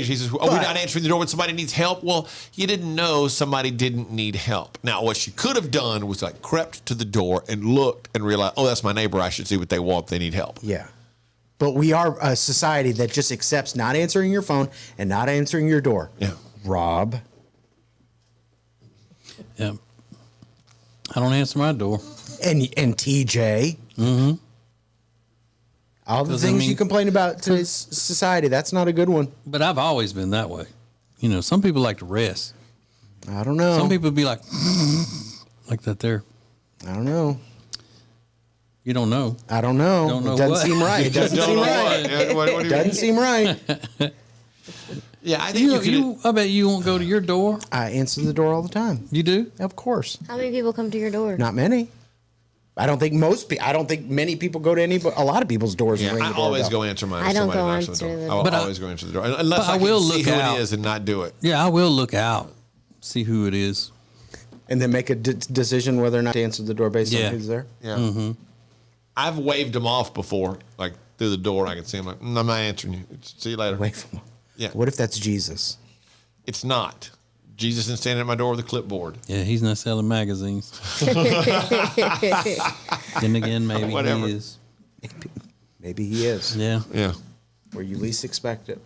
He says, "Oh, we're not answering the door when somebody needs help." Well, you didn't know somebody didn't need help. Now, what she could have done was like crept to the door and looked and realized, "Oh, that's my neighbor. I should see what they want. They need help." Yeah. But we are a society that just accepts not answering your phone and not answering your door. Yeah. Rob. Yeah. I don't answer my door. And TJ. Mm-hmm. All the things you complain about today's society, that's not a good one. But I've always been that way. You know, some people like to rest. I don't know. Some people be like that there. I don't know. You don't know. I don't know. Don't know it doesn't what? seem right. It doesn't seem right. What Doesn't seem right. Yeah, I think I bet you won't go to your door. I answer the door all the time. You do? Of course. How many people come to your door? Not many. I don't think many people go to a lot of people's doors. Yeah, and ring I the doorbell. always go answer mine. I don't go answer answer the door. door. I'll always go answer the door unless I will can see look who out. it is and not do it. Yeah, I will look out, see who it is. And then make a decision whether or not to answer the door based on who's there. Yeah. Mm-hmm. I've waved them off before, like through the door. I can see them like, I'm not answering you. See you later. Wave them. Yeah. What if that's Jesus? It's not. Jesus is standing at my door with a clipboard. Yeah, he's not selling magazines. Then again, maybe Whatever. he is. Maybe he is. Yeah. Yeah. Where you least expect it.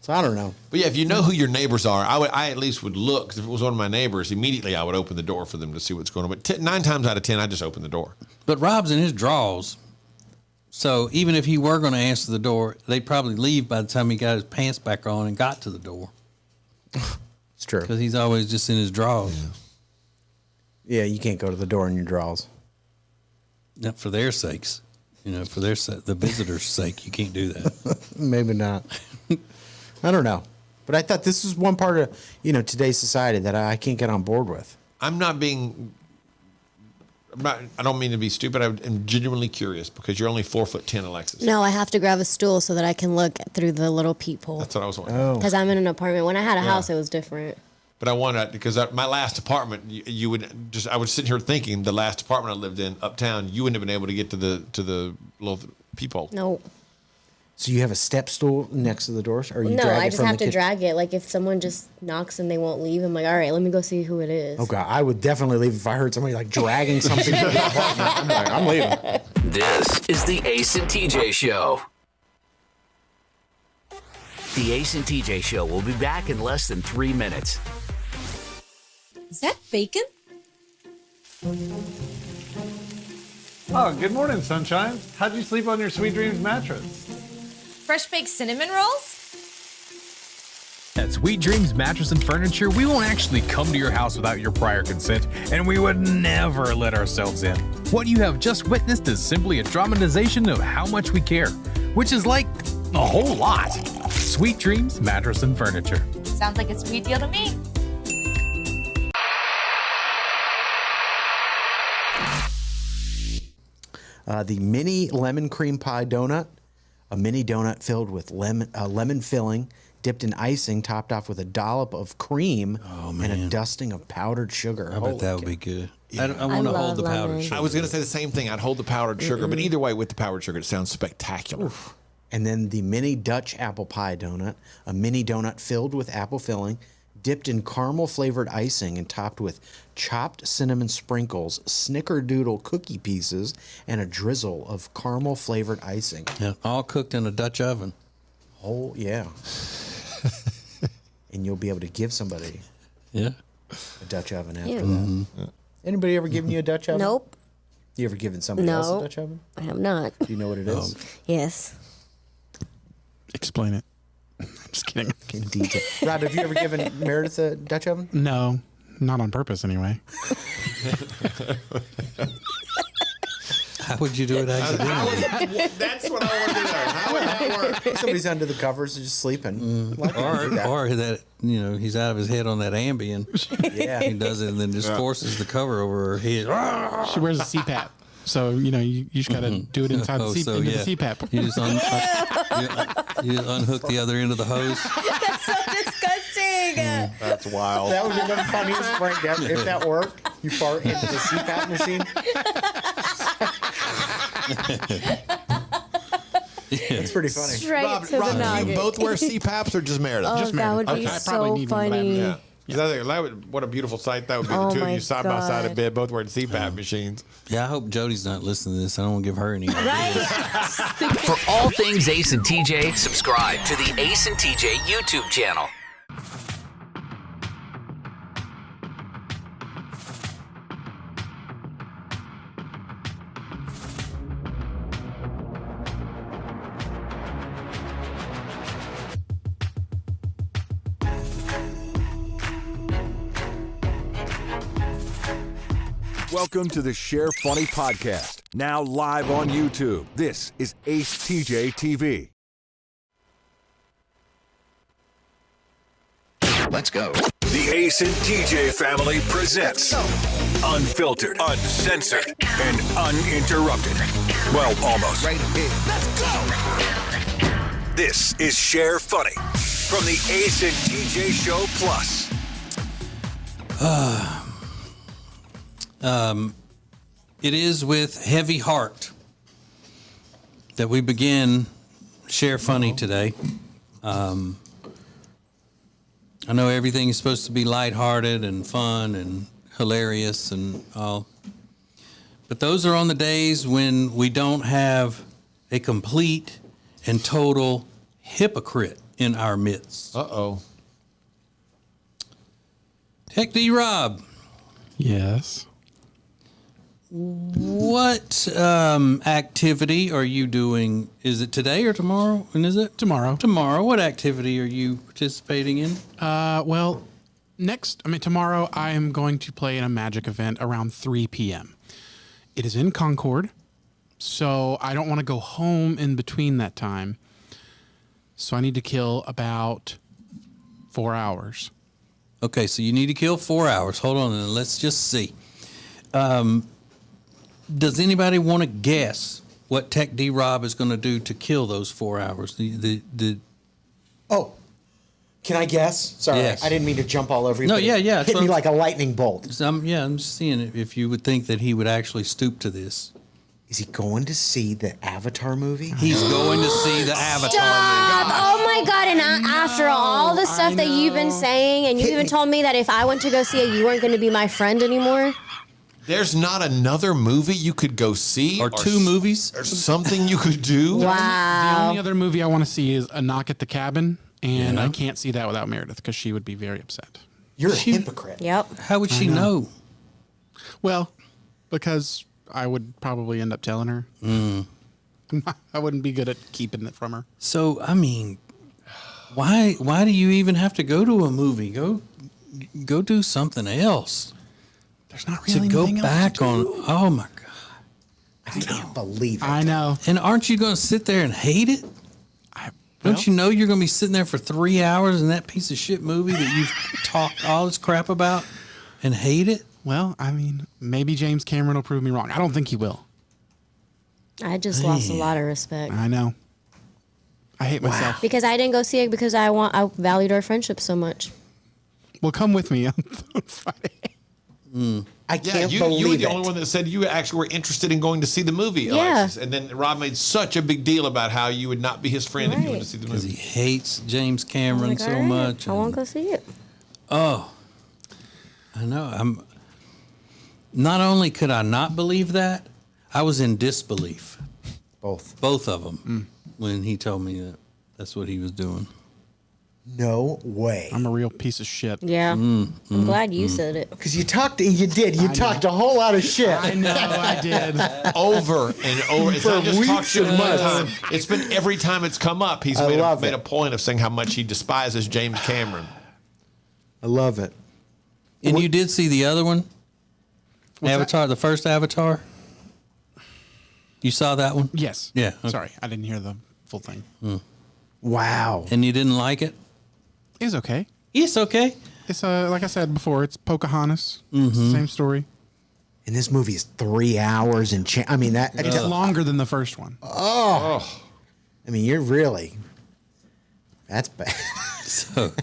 So I don't know. But yeah, if you know who your neighbors are, I at least would look. 'Cause if it was one of my neighbors, immediately I would open the door for them to see what's going on. But 9 times out of 10, I just open the door. But Rob's in his drawers. So even if he were going to answer the door, they'd probably leave by the time he got his pants back on and got to the door. It's true. Because he's always just in his drawers. Yeah, you can't go to the door in your drawers. Not for their sakes. You know, for the visitor's sake, you can't do that. Maybe not. I don't know. But I thought this was one part of, today's society that I can't get on board with. I don't mean to be stupid. I'm genuinely curious because you're only 4'10", Alexis. No, I have to grab a stool so that I can look through the little peephole. That's what I was wondering. Oh. Because I'm in an apartment. When I had a house, it was different. But I wanted, because my last apartment, I was sitting here thinking the last apartment I lived in uptown, you wouldn't have been able to get to the little peephole. No. So you have a step stool next to the doors? Or you No, drag I it just from have the to kitchen? drag it. Like if someone just knocks and they won't leave, I'm like, all right, let me go see who it is. Oh, God. I would definitely leave if I heard somebody like dragging something to the apartment. I'm like, I'm leaving. This is the Ace and TJ Show. The Ace and TJ Show will be back in less than 3 minutes. Is that bacon? Oh, good morning, sunshine. How'd you sleep on your Sweet Dreams mattress? Fresh baked cinnamon rolls? At Sweet Dreams Mattress and Furniture, we won't actually come to your house without your prior consent, and we would never let ourselves in. What you have just witnessed is simply a dramatization of how much we care, which is like a whole lot. Sweet Dreams Mattress and Furniture. Sounds like a sweet deal to me. The mini lemon cream pie donut. A mini donut filled with lemon filling, dipped in icing, topped off with a dollop of cream and a dusting of powdered sugar. I bet that would be good. I want to hold the powdered lemon. sugar. I was going to say the same thing. I'd hold the powdered sugar, but either way, with the powdered sugar, it sounds spectacular. Oof. And then the mini Dutch apple pie donut, a mini donut filled with apple filling, dipped in caramel-flavored icing and topped with chopped cinnamon sprinkles, snickerdoodle cookie pieces, and a drizzle of caramel-flavored icing. Yeah, all cooked in a Dutch oven. Oh, yeah. And you'll be able to give somebody Yeah. a Dutch oven after Ew. that. Mm-hmm. Anybody ever given you a Dutch oven? Nope. You ever given somebody else No. a Dutch oven? I have not. Do you know what it is? Yes. Explain it. Just kidding. In detail. Rob, have you ever given Meredith a Dutch oven? No, not on purpose anyway. How would you do it accidentally? That's what I wanted to know. How would that work? Somebody's under the covers and just sleeping. Why can't you do that? Or that, he's out of his head on that Ambien. Yeah. He does it and then just forces the cover over her head. She wears a CPAP. So, you just got to do it inside the CPAP. You just, you just unhook the other end of the hose. That's so disgusting. That's wild. That would be the funniest prank ever. If that worked, you fart into the CPAP machine. That's pretty funny. Straight Rob, to the do you noggin. both wear CPAPs or just Meredith? Oh, Just that would Meredith. be Okay. I probably so need one, but I haven't funny. Yeah. 'Cause I think what a beautiful sight that would be. Oh The two of my you side by side in God. bed, both wearing CPAP machines. Yeah, I hope Jody's not listening to this. I don't want to give her any ideas. For all things Ace and TJ, subscribe to the Ace and TJ YouTube channel. Welcome to the Share Funny podcast, now live on YouTube. This is acetjtv. Let's go. The Ace and TJ family presents unfiltered, uncensored, and uninterrupted. Well, almost. Right here. Let's go. This is Share Funny from the Ace and TJ Show Plus. It is with heavy heart that we begin Share Funny today. I know everything is supposed to be lighthearted and fun and hilarious and all. But those are on the days when we don't have a complete and total hypocrite in our midst. Uh-oh. Tech D Rob, Yes. what activity are you doing? Is it today or tomorrow? When is it? Tomorrow. Tomorrow. What activity are you participating in? Well, tomorrow I am going to play in a magic event around 3 p.m. It is in Concord, so I don't want to go home in between that time. So I need to kill about 4 hours. Okay, so you need to kill 4 hours. Hold on, and let's just see. Does anybody want to guess what Tech D Rob is going to do to kill those 4 hours? Oh, can I guess? Sorry, Yes. I didn't mean to jump all over you. No, but it yeah. hit So- me like a lightning bolt. I'm just seeing if you would think that he would actually stoop to this. Is he going to see the Avatar movie? He's going to see the Avatar Stop! Oh my God! And after all the stuff that you've been saying, and you even told me that if I went to go see it, you weren't going to be my friend anymore. There's not another movie you could go see? Or two movies? Or something you could do? The Wow. only other movie I want to see is A Knock at the Cabin, and I can't see that without Meredith because she would be very upset. You're a hypocrite. Yep. How would she know? Well, because I would probably end up telling her. I wouldn't be good at keeping it from her. So, I mean, why do you even have to go to a movie? Go do something else. There's not To really go anything else back to on, do. oh my God. I can't believe it. I know. And aren't you going to sit there and hate it? Don't you know you're going to be sitting there for 3 hours in that piece of shit movie that you've talked all this crap about and hate it? Well, I mean, maybe James Cameron will prove me wrong. I don't think he will. I just lost a lot of respect I know. I hate myself. because I didn't go see it because I valued our friendship so much. Well, come with me on Friday. I Yeah, can't you were believe the it. only one that said you actually were interested in going to see the movie, Yeah. Alexis. And then Rob made such a big deal about how you would not be his friend if you went Right. to see the Because he movie. hates James Cameron Like, so all right, much. I won't and- go see it. Oh, I know. I'm. Not only could I not believe that, I was in disbelief. Both of them, when he told me that that's what he was doing. No way. I'm a real piece of shit. Yeah. I'm glad you said it. Because you talked a whole lot of shit. I know, I did. Over and over. It's For not just talk weeks shit and one months. time. It's been every time it's come up, he's I made love made it. a point of saying how much he despises James Cameron. I love it. And you did see the other one, Avatar, the first Avatar. You saw that one? Yes. Yeah, okay. Sorry, I didn't hear the full thing. Wow. And you didn't like it? It's okay. It's okay. It's like I said before, it's Pocahontas. It's the same story. And this movie is 3 hours and I mean that. It's longer than the first one. I mean, you're really. That's bad. So,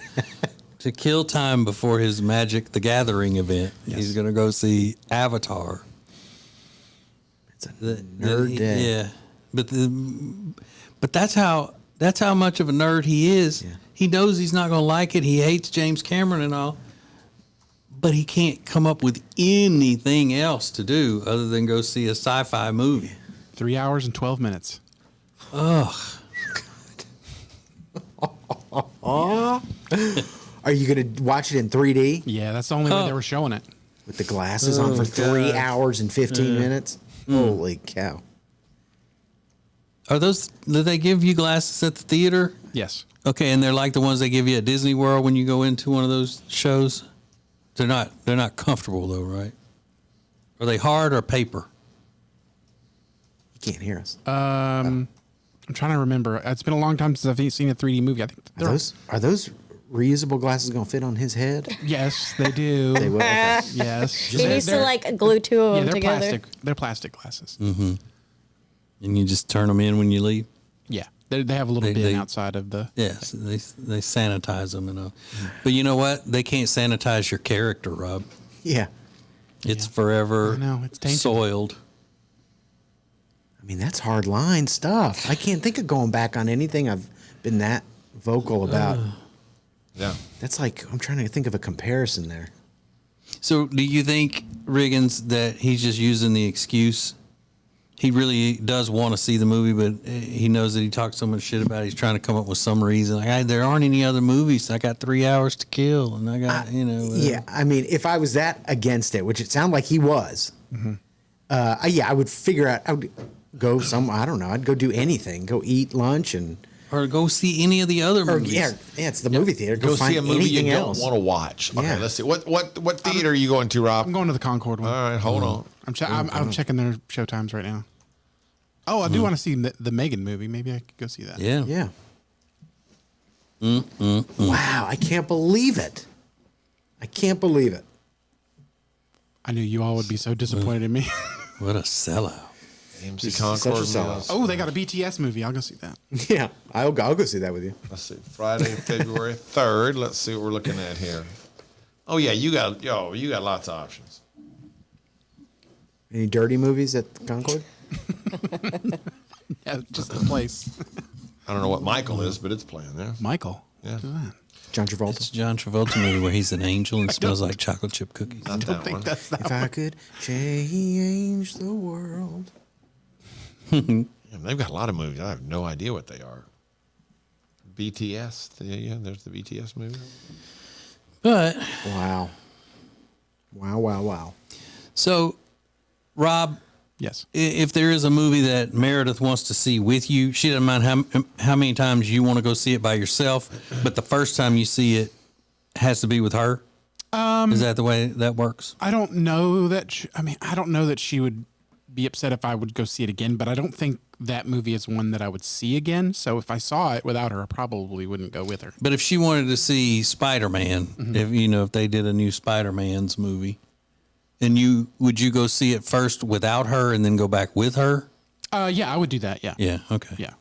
to kill time before his Magic the Gathering event, he's going to go see Avatar. It's a nerd day. Yeah. But that's how much of a nerd he is. Yeah. He knows he's not going to like it. He hates James Cameron and all. But he can't come up with anything else to do other than go see a sci-fi movie. 3 hours and 12 minutes. Ugh. Are you going to watch it in 3D Yeah, that's the only way they were showing it. with the glasses on for 3 hours and 15 minutes? Holy cow. Do they give you glasses at the theater? Yes. Okay, and they're like the ones they give you at Disney World when you go into one of those shows? They're not comfortable though, right? Are they hard or paper? You can't hear us. I'm trying to remember. It's been a long time since I've seen a 3D movie. I think Are those reusable glasses going to fit on his head? Yes, they do. They will. Okay. Yes. He needs to like glue two of Yeah, them they're together. plastic. They're plastic glasses. Mm-hmm. And you just turn them in when you leave? Yeah, they have a little bin outside of the. Yes, they sanitize them and all. But you know what? They can't sanitize your character, Rob. Yeah. It's forever I know, it's tainted. soiled. I mean, that's hard line stuff. I can't think of going back on anything I've been that vocal about. Yeah. That's like, I'm trying to think of a comparison there. So do you think, Riggins, that he's just using the excuse? He really does want to see the movie, but he knows that he talks so much shit about it. He's trying to come up with some reason. Like, hey, there aren't any other movies. I got 3 hours to kill, and I got, whatever. Yeah, I mean, if I was that against it, which it sounded like he was, I would figure out, I would go I don't know, I'd go do anything. Go eat lunch and... Or go see any of the other movies. Yeah, it's the movie theater. Go find see a movie you anything don't else. want to watch. Okay, Yeah. let's see. What theater are you going to, Rob? I'm going to the Concord one. All right, hold on. I'm checking their show times right now. Oh, I do want to see the Megan movie. Maybe I could go see that. Yeah. Yeah. Wow, I can't believe it. I can't believe it. I knew you all would be so disappointed in me. What a sellout. AMC Such a Concord. sellout. Oh, they got a BTS movie. I'll go see that. Yeah, I'll go see that with you. Let's see. Friday, February 3rd. Let's see what we're looking at here. Oh yeah, you got lots of options. Any dirty movies at the Concord? Yeah, just the place. I don't know what Michael is, but it's playing there. Michael. Yeah. Who's that? John Travolta. It's a John Travolta movie where he's an angel and smells like chocolate chip cookies. Not that one. That's that If I could change the world. Yeah, they've got a lot of movies. I have no idea what they are. BTS. Yeah, there's the BTS movie. But Wow. Wow. so, Rob, Yes. if there is a movie that Meredith wants to see with you, she doesn't mind how many times you want to go see it by yourself, but the first time you see it has to be with her. Is that the way that works? I don't know that. I don't know that she would be upset if I would go see it again, but I don't think that movie is one that I would see again. So if I saw it without her, I probably wouldn't go with her. But if she wanted to see Spider-Man, if they did a new Spider-Man's movie, and would you go see it first without her and then go back with her? Yeah, I would do that. Yeah. Yeah. Okay. Yeah.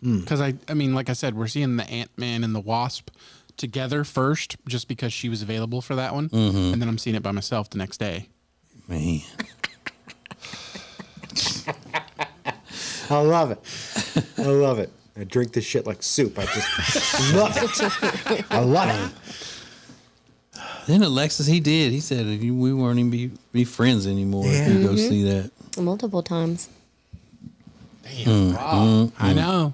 Because I mean, like I said, we're seeing the Ant-Man and the Wasp together first, just because she was available for that one, and then I'm seeing it by myself the next day. Man. I love it. I drink this shit like soup. I just love it. I love it. Then Alexis, he did. He said we weren't even be friends anymore if you go see that. Multiple times. I know.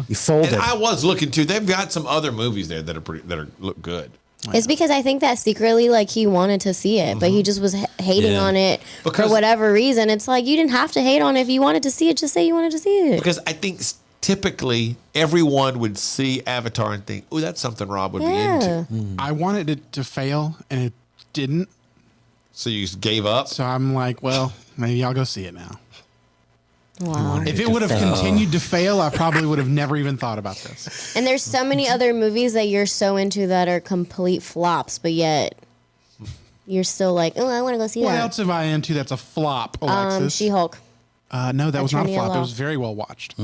You folded. And I was looking too. They've got some other movies there that look good. It's because I think that secretly, like, he wanted to see it, but he just was hating Yeah. on it for whatever reason. It's like, you didn't have to hate on it. If you wanted to see it, just say you wanted to see it. Because I think typically everyone would see Avatar and think, "Oh, that's something Rob would be into." I wanted it to fail, and it didn't. So you just gave up. So I'm like, well, maybe I'll go see it now. Wow. If it would have continued to fail, I probably would have never even thought about this. And there's so many other movies that you're so into that are complete flops, but yet you're still like, oh, I want to go see What that. else have I into that's a flop, Alexis? She-Hulk. No, that was not a Attorney flop. It Law. was very well watched.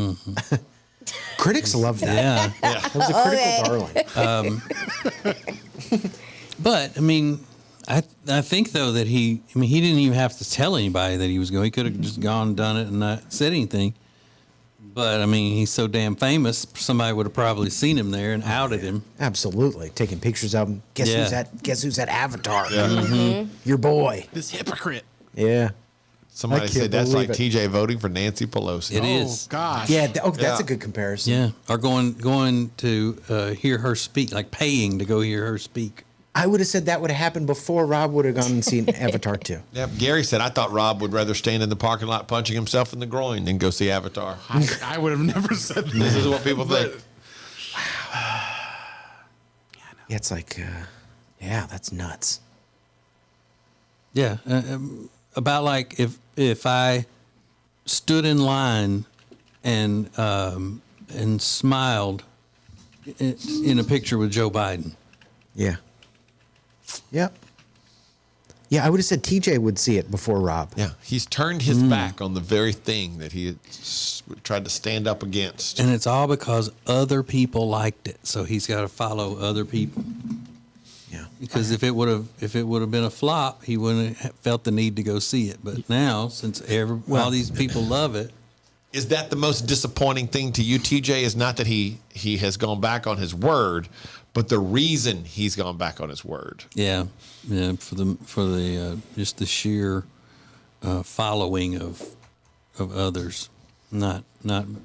Critics love that. Yeah. That was a critical darling. But I mean, I think though that he didn't even have to tell anybody that he was going. He could have just gone and done it and not said anything. But I mean, he's so damn famous. Somebody would have probably seen him there and outed him. Absolutely. Taking pictures of him. Guess Yeah. who's that? Guess who's that avatar? Mm-hmm. Your boy. This hypocrite. Yeah. Somebody I can't said that's like believe TJ voting for Nancy Pelosi. It is. Oh gosh. Yeah. That's Yeah. a good comparison. Yeah, or going to hear her speak, like paying to go hear her speak. I would have said that would have happened before Rob would have gone and seen Avatar 2. Yep. Gary said, I thought Rob would rather stand in the parking lot punching himself in the groin than go see Avatar. I would have never said that. This is what people think. Yeah, it's like, yeah, that's nuts. Yeah, about like if I stood in line and smiled in a picture with Joe Biden. Yeah. Yep. Yeah, I would have said TJ would see it before Rob. Yeah, he's turned his back on the very thing that he had tried to stand up against. And it's all because other people liked it, so he's got to follow other people. Yeah. Because if it would have been a flop, he wouldn't have felt the need to go see it. But now, since all these people love it, Is that the most disappointing thing to you, TJ? Is not that he has gone back on his word, but the reason he's gone back on his word. yeah, for the just the sheer following of others, not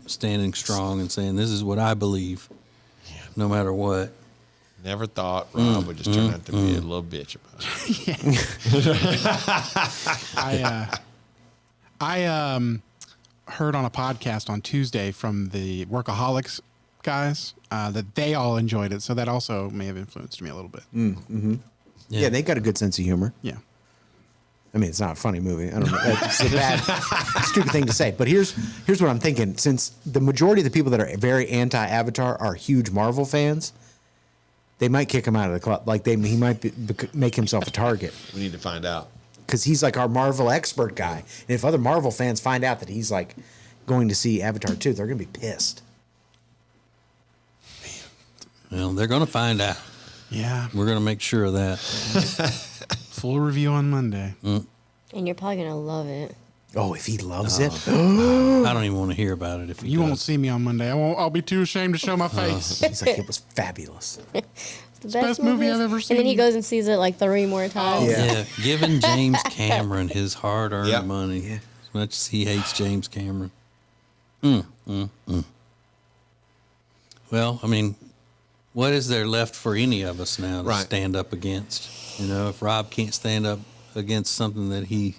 standing strong and saying this is what I believe, no matter what. Never thought Rob would just turn out to be a little bitch about it. I heard on a podcast on Tuesday from the Workaholics guys that they all enjoyed it, so that also may have influenced me a little bit. Yeah, they got a good sense of humor. Yeah. I mean, it's not a funny movie. I don't know. It's a bad, stupid thing to say. But here's what I'm thinking. Since the majority of the people that are very anti-Avatar are huge Marvel fans, they might kick him out of the club. Like he might make himself a target. We need to find out. Because he's like our Marvel expert guy. And if other Marvel fans find out that he's like going to see Avatar 2, they're going to be pissed. Well, they're going to find out. Yeah. We're going to make sure of that. Full review on Monday. And you're probably going to love it. Oh, if he loves it. I don't even want to hear about it. If he You does. won't see me on Monday. I'll be too ashamed to show my face. He's like, it was fabulous. The best movie I've ever And then he seen. goes and sees it like 3 more times. Yeah. Giving James Cameron his hard-earned Yep. money, Yeah. as much as he hates James Cameron. Well, I mean, what is there left for any of us now to Right. stand up against? You know, if Rob can't stand up against something that he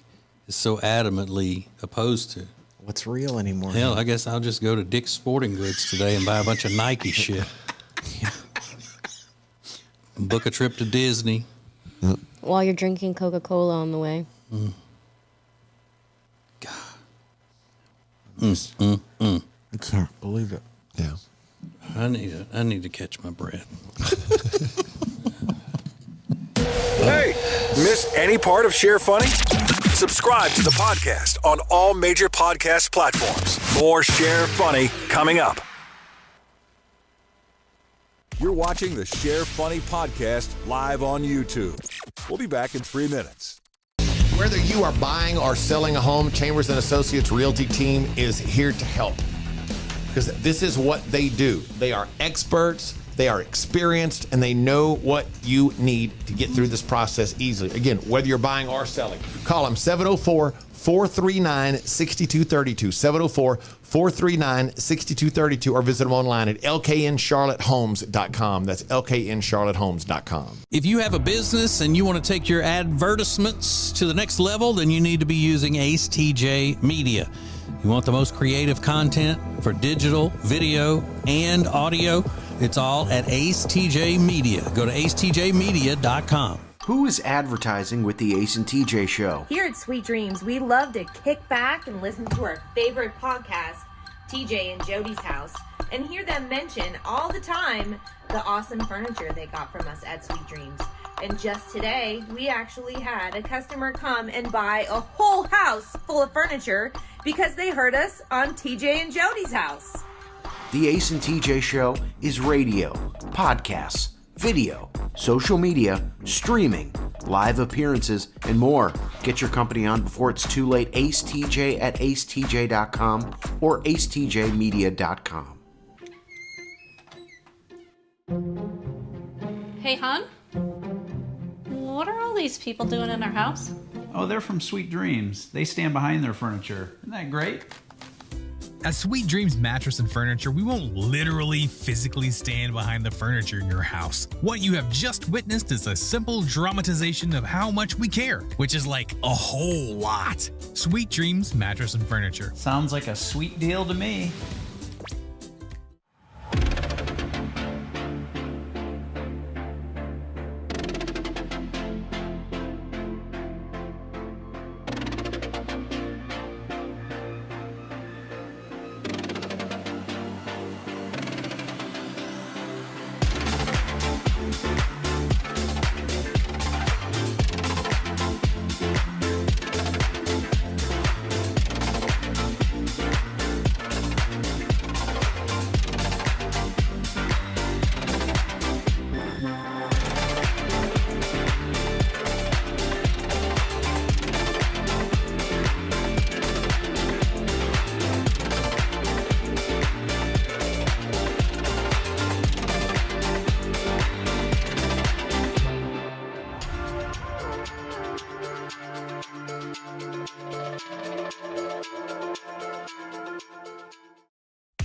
is so adamantly opposed to, What's real anymore? hell, I guess I'll just go to Dick's Sporting Goods today and buy a bunch of Nike shit. Book a trip to Disney. While you're drinking Coca-Cola on the way. I can't believe it. Yeah. I need to catch my breath. Hey, miss any part of Share Funny? Subscribe to the podcast on all major podcast platforms. More Share Funny coming up. You're watching the Share Funny podcast live on YouTube. We'll be back in 3 minutes. Whether you are buying or selling a home, Chambers and Associates Realty team is here to help. Because this is what they do. They are experts, they are experienced, and they know what you need to get through this process easily. Again, whether you're buying or selling, call them 704-439-6232, 704-439-6232, or visit them online at lkncharlottehomes.com. That's lkncharlottehomes.com. If you have a business and you want to take your advertisements to the next level, then you need to be using ACETJ Media. You want the most creative content for digital, video, and audio? It's all at ACETJ Media. Go to acetjmedia.com. Who is advertising with the Ace and TJ show? Here at Sweet Dreams, we love to kick back and listen to our favorite podcast, TJ and Jody's House, and hear them mention all the time the awesome furniture they got from us at Sweet Dreams. And just today, we actually had a customer come and buy a whole house full of furniture because they heard us on TJ and Jody's House. The Ace and TJ show is radio, podcasts, video, social media, streaming, live appearances, and more. Get your company on before it's too late. Ace TJ at acetj.com or acetjmedia.com. Hey, hon? What are all these people doing in our house? Oh, they're from Sweet Dreams. They stand behind their furniture. Isn't that great? At Sweet Dreams Mattress and Furniture, we won't literally physically stand behind the furniture in your house. What you have just witnessed is a simple dramatization of how much we care, which is like a whole lot. Sweet Dreams Mattress and Furniture. Sounds like a sweet deal to me.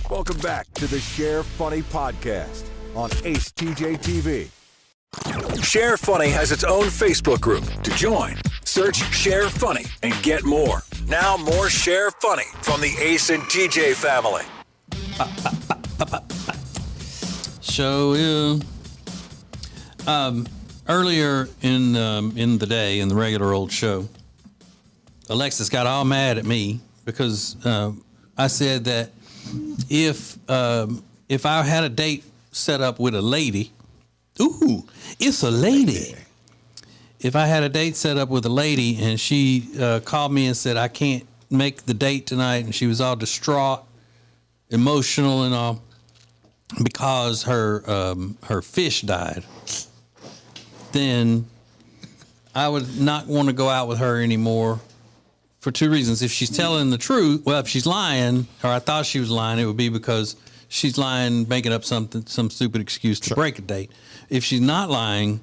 Welcome back to the Share Funny podcast on acetjtv. Share Funny has its own Facebook group. To join, search Share Funny and get more. Now more Share Funny from the Ace and TJ family. Show you. Earlier in the day, in the regular old show, Alexis got all mad at me because I said that if I had a date set up with a lady, it's a lady. If I had a date set up with a lady and she called me and said I can't make the date tonight, and she was all distraught, emotional and all because her fish died, then I would not want to go out with her anymore. For two reasons. If she's telling the truth, well, if she's lying, or I thought she was lying, it would be because she's lying, making up some stupid excuse to break a date. If she's not lying,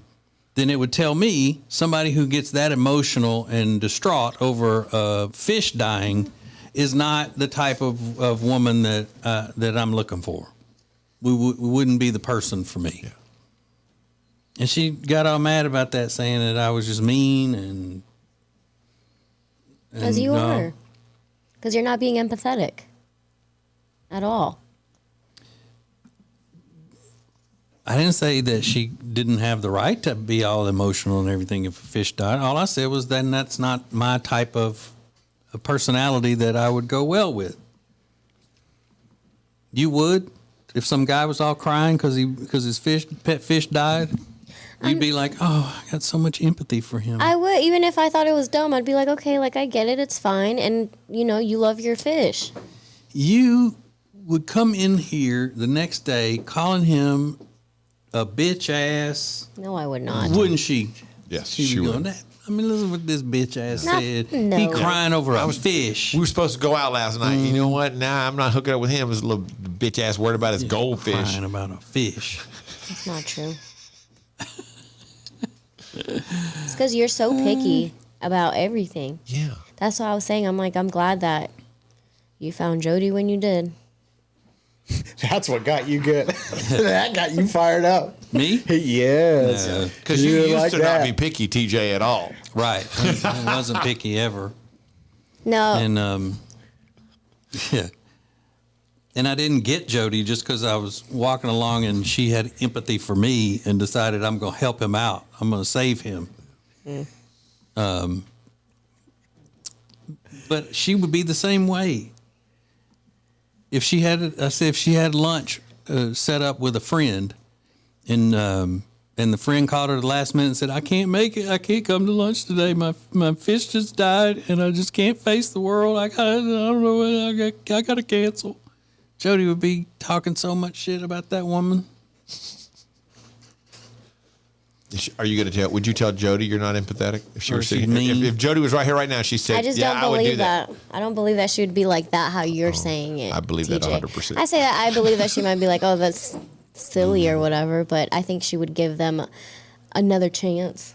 then it would tell me somebody who gets that emotional and distraught over a fish dying is not the type of woman that I'm looking for. We wouldn't be the person for me. Yeah. And she got all mad about that, saying that I was just mean and. As you are. Because you're not being empathetic at all. I didn't say that she didn't have the right to be all emotional and everything if a fish died. All I said was then that's not my type of personality that I would go well with. You would? If some guy was all crying because his pet fish died? You'd be like, oh, I got so much empathy for him. I would. Even if I thought it was dumb, I'd be like, okay, like, I get it. It's fine. And, you know, you love your fish. You would come in here the next day calling him a bitch ass. No, I would not. Wouldn't she? Yes, she would. I mean, listen what this bitch ass said. No. He crying over a fish. We were supposed to go out last night. You know what? Nah, I'm not hooking up with him. This little bitch ass worried about his goldfish. Crying about a fish. That's not true. It's because you're so picky about everything. Yeah. That's what I was saying. I'm like, I'm glad that you found Jody when you did. That's what got you good. That got you fired up. Me? Yes. Because you used to not be picky, TJ, at all. Right. I wasn't picky ever. No. And, yeah. And I didn't get Jody just because I was walking along and she had empathy for me and decided I'm going to help him out. I'm going to save him. But she would be the same way. If she had, if she had lunch set up with a friend, and the friend called her the last minute and said, "I can't make it. I can't come to lunch today. My fish just died, and I just can't face the world. I don't know what I got to cancel." Jody would be talking so much shit about that woman. Are you going to tell? Would you tell Jody you're not empathetic if she Or were she's sitting here? mean? If Jody was right here right now, she said, I just "Yeah, don't I would believe do that." I don't believe that she would be like that. How you're saying it. I believe that TJ. 100%. I say that I believe that she might be like, oh, that's silly or whatever, but I think she would give them another chance.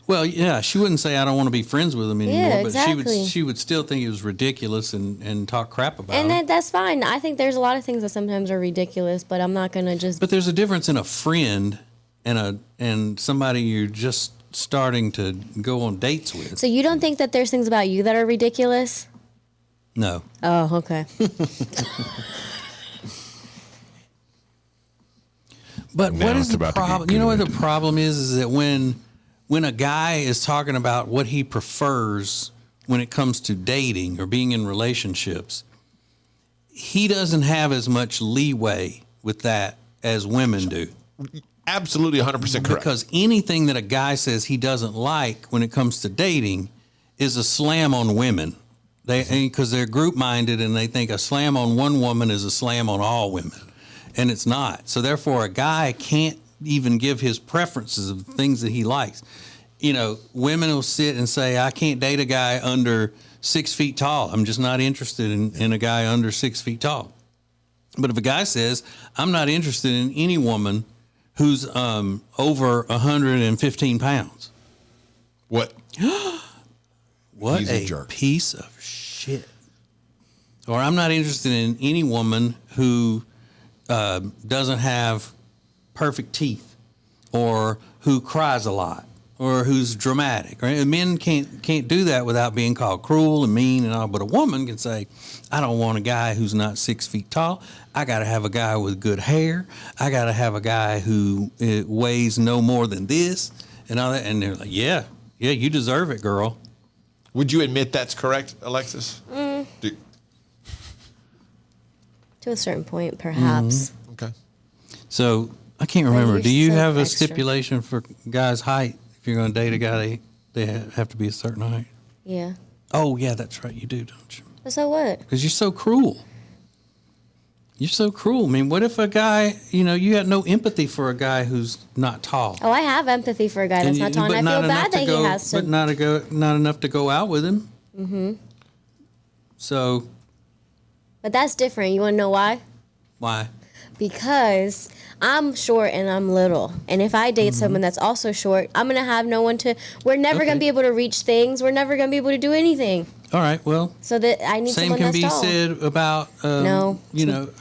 Well, yeah, she wouldn't say I don't want to be friends with him anymore, Yeah, but exactly. she would still think it was ridiculous and talk crap about And him. that's fine. I think there's a lot of things that sometimes are ridiculous, but I'm not gonna just. But there's a difference in a friend and somebody you're just starting to go on dates with. So you don't think that there's things about you that are ridiculous? No. Oh, okay. But Now what is it's the about to get problem? You know what good. the problem is that when a guy is talking about what he prefers when it comes to dating or being in relationships, he doesn't have as much leeway with that as women do. Absolutely 100% correct. Because anything that a guy says he doesn't like when it comes to dating is a slam on women. Because they're group minded and they think a slam on one woman is a slam on all women. And it's not. So therefore, a guy can't even give his preferences of things that he likes. You know, women will sit and say, I can't date a guy under 6 feet tall. I'm just not interested in a guy under 6 feet tall. But if a guy says, I'm not interested in any woman who's over 115 pounds. What? What He's a a jerk. piece of shit. Or I'm not interested in any woman who doesn't have perfect teeth, or who cries a lot, or who's dramatic. Right? Men can't do that without being called cruel and mean and all. But a woman can say, I don't want a guy who's not 6 feet tall. I got to have a guy with good hair. I got to have a guy who weighs no more than this and all that. And they're like, yeah, you deserve it, girl. Would you admit that's correct, Alexis? To a certain point, perhaps. Okay. So I can't remember. you're Do you so have a extra. stipulation for guys' height? If you're going to date a guy, they have to be a certain height. Yeah. Oh, yeah, that's right. You do, don't you? So what? Because you're so cruel. You're so cruel. I mean, what if a guy, you got no empathy for a guy who's not tall? Oh, I have empathy for a guy that's not tall, and I feel bad that he has to. But not enough to go out with him. Mm-hmm. So But that's different. You want to know why? why? Because I'm short and I'm little. And if I date someone that's also short, I'm going to have no one to... We're never going to be able to reach things. We're never going to be able to do anything. All right, well, So that I need same someone can that's be tall. said about, No.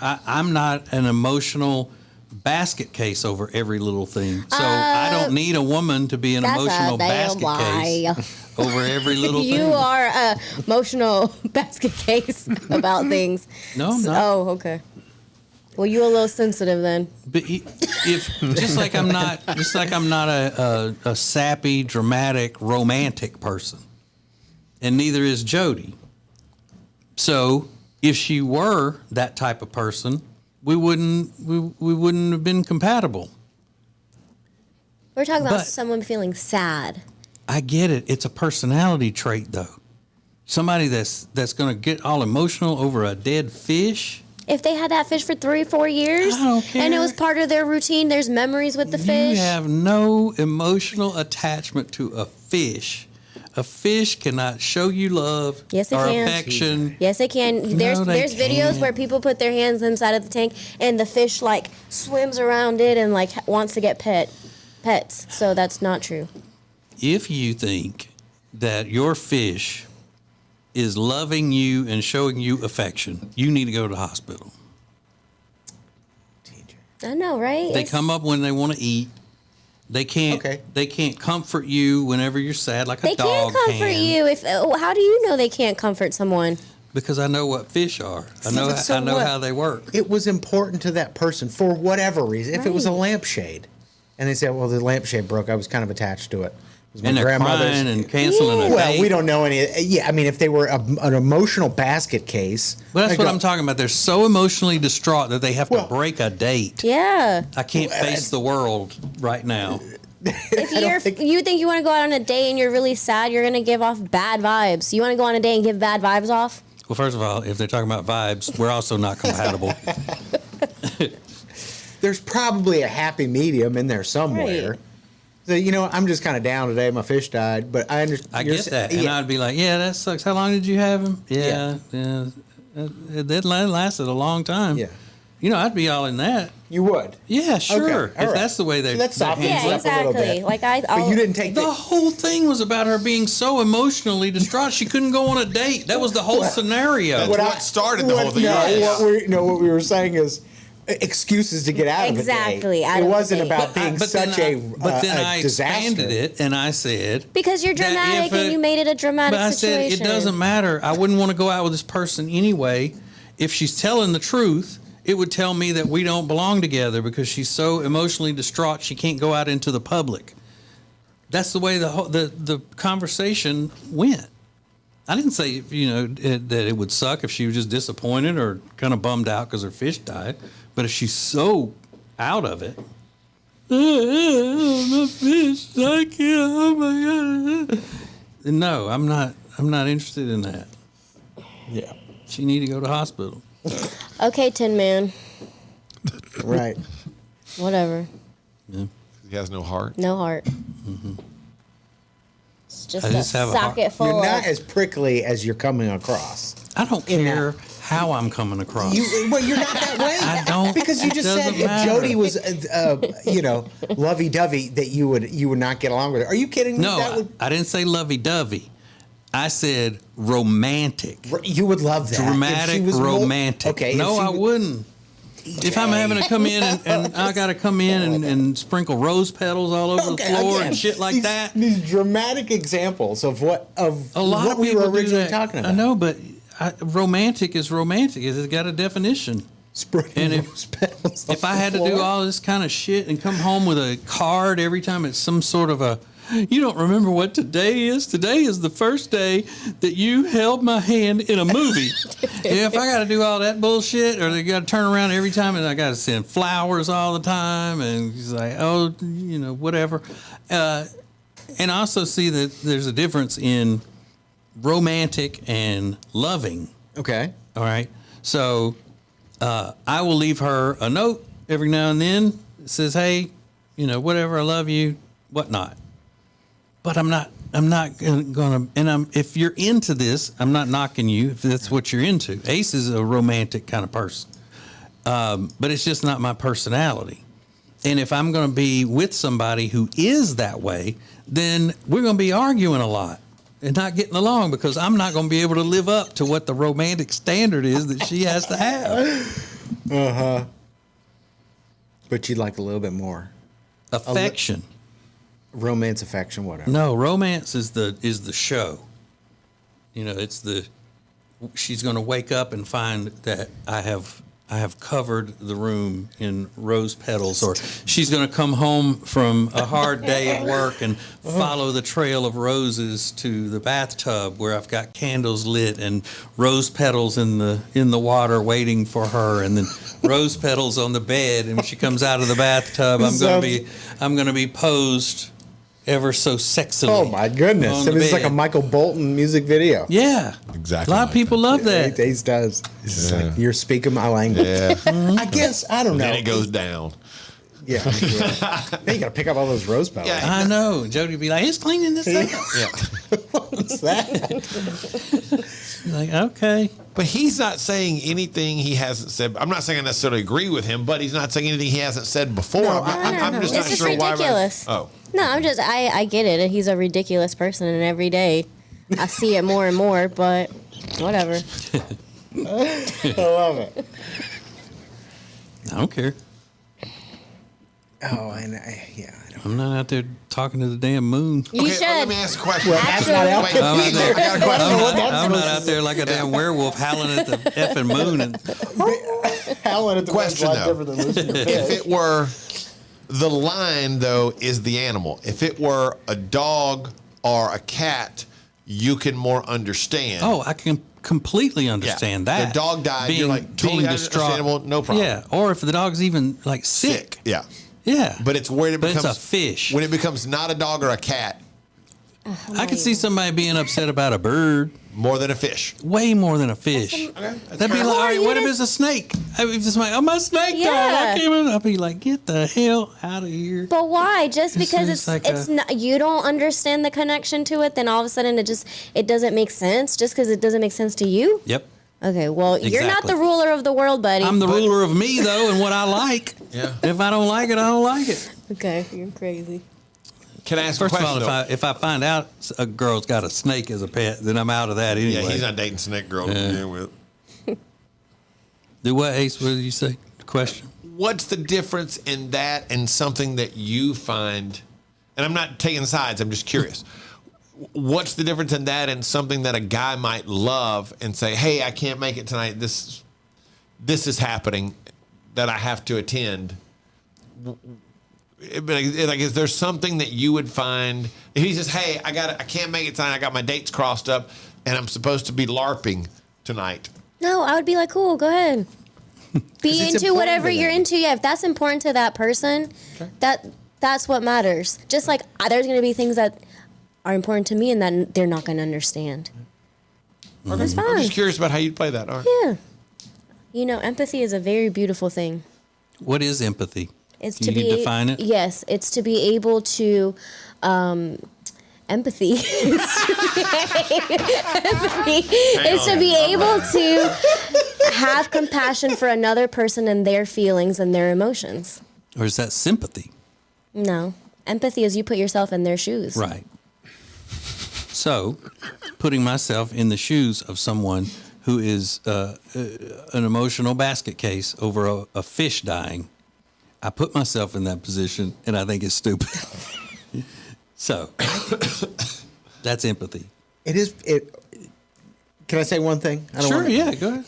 I'm not an emotional basket case over every little thing. So I don't need a woman to be an That's emotional a damn basket lie. case over every little thing. You are a emotional basket case about things. No, I'm not. Oh, okay. Well, you're a little sensitive then. But if just like I'm not a sappy, dramatic, romantic person, and neither is Jody. So if she were that type of person, we wouldn't have been compatible. We're talking about But- someone feeling sad. I get it. It's a personality trait, though. Somebody that's going to get all emotional over a dead fish. If they had that fish for 3 or 4 years, I don't and it care. was part of their routine, there's memories with the fish. You have no emotional attachment to a fish. A fish cannot show you love Yes, it or can. affection. Yes, it can. There's they videos can't. where people put their hands inside of the tank, and the fish like swims around it and like wants to get pets. So that's not true. If you think that your fish is loving you and showing you affection, you need to go to the hospital. I know, right? They come up when they want to eat. They can't. Okay. They can't comfort you whenever you're sad, like a They dog can't comfort you. If how do you know they can't comfort someone? Because I know what fish are. I know. So I know what? how they work. It was important to that person for whatever reason. If it was a lampshade, and they said, "Well, the lampshade broke," I was kind of attached to it. It was my And they're grandmother's. crying and canceling a Well, date. we don't know any. Yeah, I mean, if they were an emotional basket case, Well, that's I'd what go, I'm talking about. They're so emotionally distraught that they have Well- to break a date. Yeah. I can't face the world right now. If you think you want to go out on a date and you're really sad, you're gonna give off bad vibes. You want to go on a date and give bad vibes off? Well, first of all, if they're talking about vibes, we're also not compatible. There's probably a happy medium in there somewhere. Right. So, I'm just kind of down today. My fish died, but I understand. I get that. And I'd be like, yeah, that sucks. How long did you have him? Yeah. That lasted a long time. Yeah. I'd be all in that. You would? Yeah, sure. Okay, all right. That's the way they. That's softens Yeah, it up a little exactly. bit. Like But you didn't take The whole thing was about her being so emotionally distraught she couldn't go on a date. That was the whole scenario. That's what started the whole thing. What we were saying is excuses to get out of it. Exactly, out It of the wasn't date. about being such a But then I disaster. expanded it and I said because you're that dramatic if and you made it a dramatic But I situation. said it doesn't matter. I wouldn't want to go out with this person anyway. If she's telling the truth, it would tell me that we don't belong together because she's so emotionally distraught she can't go out into the public. That's the way the conversation went. I didn't say that it would suck if she was just disappointed or kind of bummed out because her fish died, but if she's so out of it, my fish, I can't. Oh my God! No, I'm not interested in that. Yeah, she need to go to hospital. Okay, Tin Man. Right. Whatever. Yeah. He has no heart. No heart. Mm-hmm. It's just a socket full You're not of. as prickly as you're coming across. I don't care how I'm coming across. You're not that way. I don't. Because you just said if matter. Jody was, lovey-dovey, that you would not get along with her. Are you kidding me? No, I didn't say lovey-dovey. I said romantic. You would love that. Dramatic, If she was romantic. Okay. No, I wouldn't. If I'm having to come in and I got to come in and sprinkle rose petals all over the floor and shit like that. These dramatic examples of what A lot what of we people were do originally that. talking about. I know, but romantic is romantic. It's got a definition. And if I had to do all this kind of shit and come home with a card every time it's some sort of a, you don't remember what today is? Today is the first day that you held my hand in a movie. If I got to do all that bullshit, or they got to turn around every time and I got to send flowers all the time, and he's like, whatever. And I also see that there's a difference in romantic and loving. Okay. All right. So I will leave her a note every now and then that says, hey, whatever, I love you, whatnot. But I'm not gonna, and if you're into this, I'm not knocking you if that's what you're into. Ace is a romantic kind of person. But it's just not my personality. And if I'm going to be with somebody who is that way, then we're going to be arguing a lot and not getting along because I'm not going to be able to live up to what the romantic standard is that she has to have. Uh-huh. But you'd like a little bit more. Affection. Romance, affection, whatever. No, romance is the show. It's she's going to wake up and find that I have covered the room in rose petals, or she's going to come home from a hard day at work and follow the trail of roses to the bathtub where I've got candles lit and rose petals in the water waiting for her, and then rose petals on the bed. And when she comes out of the bathtub, I'm going to be posed ever so sexily. Oh my goodness! It's like a Michael Bolton music video. Yeah, exactly. A lot of people love that. Ace does. It's like, you're speaking my language. Yeah. I guess I don't know. Then it goes down. Yeah. Now you got to pick up all those rose petals. Yeah, I know. Jody would be like, "He's cleaning this up." Yeah. What's that? Like, okay. But he's not saying anything he hasn't said. I'm not saying I necessarily agree with him, but he's not saying anything he hasn't said before. No, I'm just It's not just sure ridiculous. why. Oh. No, I get it. He's a ridiculous person, and every day I see it more and more, but whatever. I love it. I don't care. Oh, I know. Yeah. I'm not out there talking to the damn moon. You should. Let me ask a question. Well, that's not Wait, helping I got a question. I'm not out there like a damn werewolf howling at the effing moon. And Howling at the Question, moon's a lot though. different than losing your If fish. it were the lion, though, is the animal. If it were a dog or a cat, you can more understand. oh, I can completely understand Yeah. that. The dog died, you're like, totally understandable, no problem. Yeah, or if the dog's even like sick. Yeah. Yeah. But it's where it But becomes it's a fish. When it becomes not a dog or a cat. I could see somebody being upset about a bird. More than a fish. Way more than a fish. That'd be like, all right, what if it's a snake? I'd be just like, oh, my snake died. I came in. I'd be like, get the hell out of here. But why? Just because It's like it's not, you don't understand the connection to it, then all of a sudden it doesn't make sense just because it doesn't make sense to you? Yep. Okay, well, you're not the ruler of the world, buddy. I'm the ruler of me, though, and what I like. Yeah. If I don't like it, I don't like it. Okay, you're crazy. Can I ask First a question? of all, if I find out a girl's got a snake as a pet, then I'm out of that anyway. Yeah, he's not dating snake girl to begin with. Do what, Ace? What did you say? Question. What's the difference in that and something that you find, and I'm not taking sides, I'm just curious. What's the difference in that and something that a guy might love and say, hey, I can't make it tonight. This is happening that I have to attend. Like, is there something that you would find if he says, hey, I can't make it tonight. I got my dates crossed up and I'm supposed to be LARPing tonight. No, I would be like, cool, go ahead. Be into whatever you're into. Yeah, if that's important to that person, that's what matters. Just like there's going to be things that are important to me and that they're not going to understand. Okay. That's fine. I'm just curious about how you'd play that. All right. Yeah. You know, empathy is a very beautiful thing. What is empathy? It's Can to you be define it? Yes, it's to be able to empathy is to be able to have compassion for another person and their feelings and their emotions. Or is that sympathy? No. Empathy is you put yourself in their shoes. Right. So, putting myself in the shoes of someone who is an emotional basket case over a fish dying, I put myself in that position, and I think it's stupid. So, that's empathy. It is. Can I say one thing? Sure, yeah, go ahead.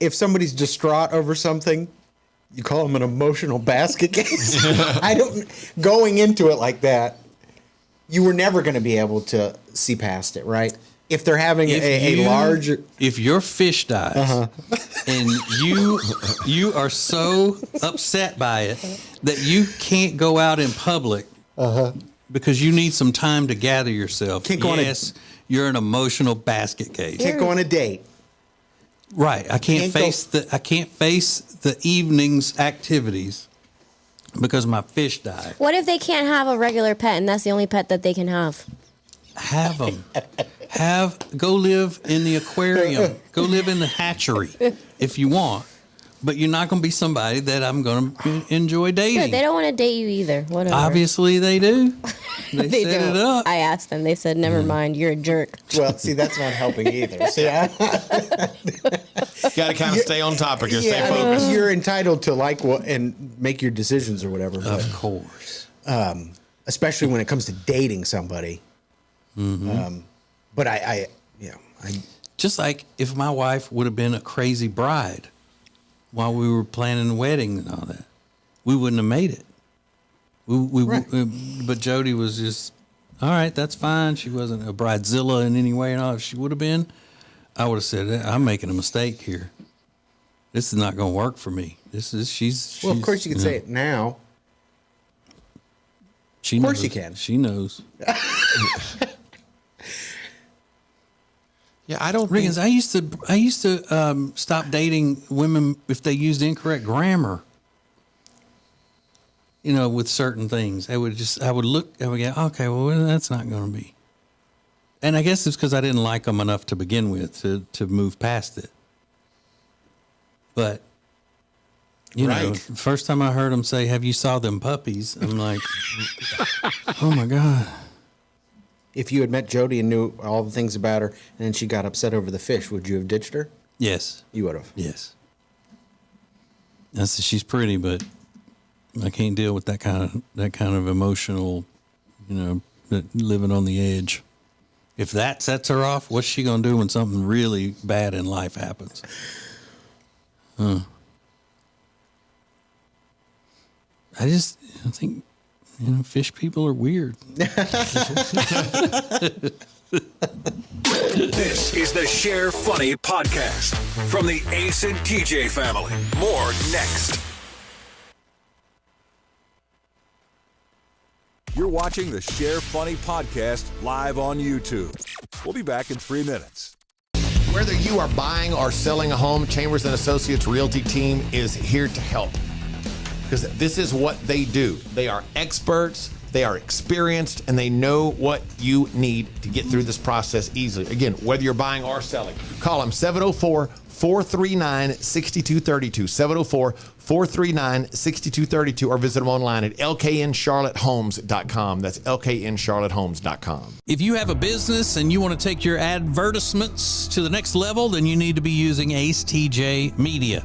If somebody's distraught over something, you call them an emotional basket case. Going into it like that, you were never going to be able to see past it, right? If they're having a large... If your fish dies and you are so upset by it that you can't go out in public because you need some time to gather yourself, you're an emotional basket case. Can't go on a date. Right. I can't face the evening's activities because my fish died. What if they can't have a regular pet and that's the only pet that they can have? Have them. Go live in the aquarium. Go live in the hatchery if you want. But you're not going to be somebody that I'm going to enjoy dating. Sure, they don't want to date you either. Whatever. Obviously, they do. They set don't. it up. I asked them. They said, never mind. You're a jerk. Well, see, that's not helping either. See, Got to kind of stay on topic here. Stay focused. I mean, you're entitled to like what and make your decisions or whatever. Of course. Especially when it comes to dating somebody. But I just like if my wife would have been a crazy bride while we were planning the wedding and all that, we wouldn't have made it. But Jody was just, all right, that's fine. She wasn't a bridezilla in any way and all. If she would have been, I would have said, I'm making a mistake here. This is not going to work for me. She's of course you can say it now. Of course you can. She knows. Yeah, I don't. Riggins, I used to stop dating women if they used incorrect grammar. You know, with certain things, I would look, I would go, okay, well, that's not going to be. And I guess it's because I didn't like them enough to begin with to move past it. But you know, first time I heard them say, "Have you saw them puppies?" I'm like, oh my God. If you had met Jody and knew all the things about her, and then she got upset over the fish, would you have ditched her? Yes. You would have. Yes. She's pretty, but I can't deal with that kind of emotional, living on the edge. If that sets her off, what's she gonna do when something really bad in life happens? I think. Fish people are weird. This is the Share Funny podcast from the Ace and TJ family. More next. You're watching the Share Funny podcast live on YouTube. We'll be back in 3 minutes. Whether you are buying or selling a home, Chambers and Associates Realty Team is here to help. Because this is what they do. They are experts, they are experienced, and they know what you need to get through this process easily. Again, whether you're buying or selling, call them 704-439-6232, 704-439-6232, or visit them online at lkncharlottehomes.com. That's lkncharlottehomes.com. If you have a business and you want to take your advertisements to the next level, then you need to be using ACETJ Media.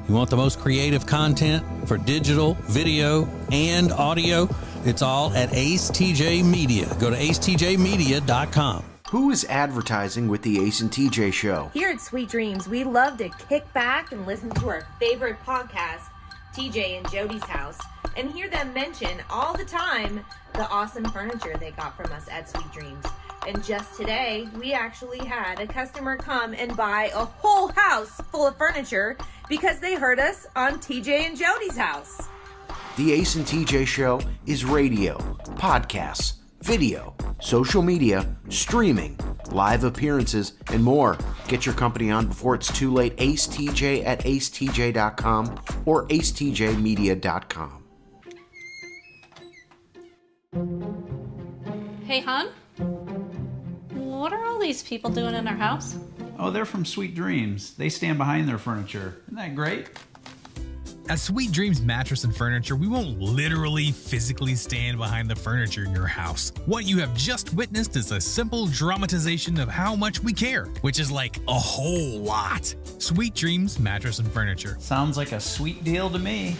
You want the most creative content for digital, video, and audio? It's all at ACETJ Media. Go to acetjmedia.com. Who is advertising with the Ace and TJ Show? Here at Sweet Dreams, we love to kick back and listen to our favorite podcast, TJ and Jody's House, and hear them mention all the time the awesome furniture they got from us at Sweet Dreams. And just today, we actually had a customer come and buy a whole house full of furniture because they heard us on TJ and Jody's House. The Ace and TJ Show is radio, podcasts, video, social media, streaming, live appearances, and more. Get your company on before it's too late. AceTJ at acetj.com or acetjmedia.com. Hey, hon? What are all these people doing in our house? Oh, they're from Sweet Dreams. They stand behind their furniture. Isn't that great? At Sweet Dreams Mattress and Furniture, we won't literally physically stand behind the furniture in your house. What you have just witnessed is a simple dramatization of how much we care, which is like a whole lot. Sweet Dreams Mattress and Furniture. Sounds like a sweet deal to me.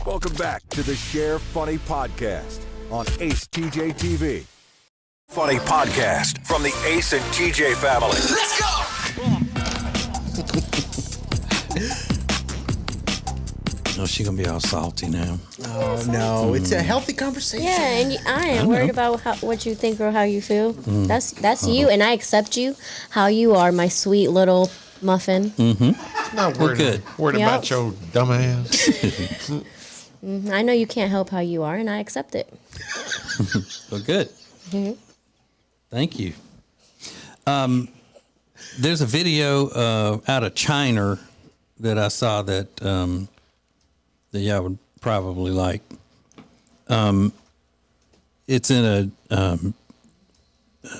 Welcome back to the Share Funny Podcast on Ace TJ TV. Funny podcast from the Ace and TJ family. Let's Oh, she's going to be all salty now. Oh, no. It's a healthy conversation. Yeah, and I ain't worried about what you think or how you feel. That's you, and I accept you how you are, my sweet little muffin. Not worried, about your dumb ass. I know you can't help how you are, and I accept it. Well, good. Thank you. There's a video out of China that I saw that that y'all would probably like. It's in a